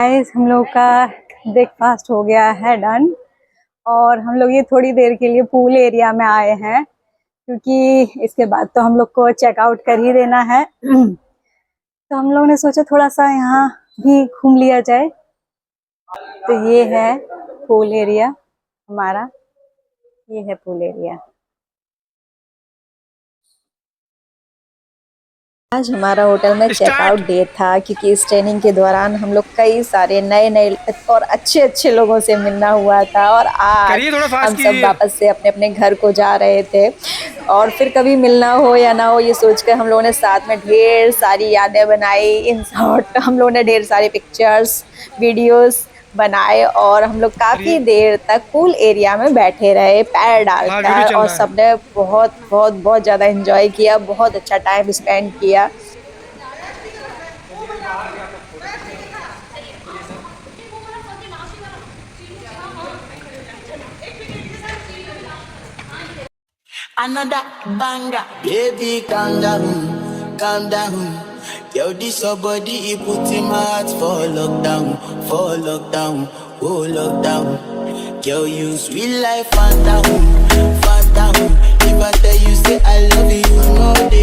Guys हम लोग का ब्रेकफास्ट हो गया है डन। और हम लोग ये थोड़ी देर के लिए पूल एरिया में आए हैं क्योंकि इसके बाद तो हम लोग को चेकआउट कर ही देना है। तो हम लोग ने सोचा थोड़ा सा यहाँ भी घूम लिया जाए। तो ये है पूल एरिया हमारा, ये है पूल एरिया। आज हमारा होटल में चेकआउट डे था क्योंकि इस ट्रेनिंग के दौरान हम लोग कई सारे नए नए और अच्छे अच्छे लोगों से मिलना हुआ था। और आज हम सब वापस से अपने अपने घर को जा रहे थे और फिर कभी मिलना हो या ना हो ये सोचकर हम लोगों ने साथ में ढेर सारी यादें बनाई। इन शॉर्ट हम लोगों ने ढेर सारे पिक्चर्स वीडियोस बनाए और हम लोग काफ़ी देर तक पूल एरिया में बैठे रहे पैर डालकर और सबने बहुत बहुत बहुत ज़्यादा एंजॉय किया, बहुत अच्छा टाइम स्पेंड किया। Another banger, baby, calm down, calm down. Yo, this your body, it put in my heart for lockdown, oh lockdown. Yo, you sweet life, phantom, phantom. If I tell you say I love you, no day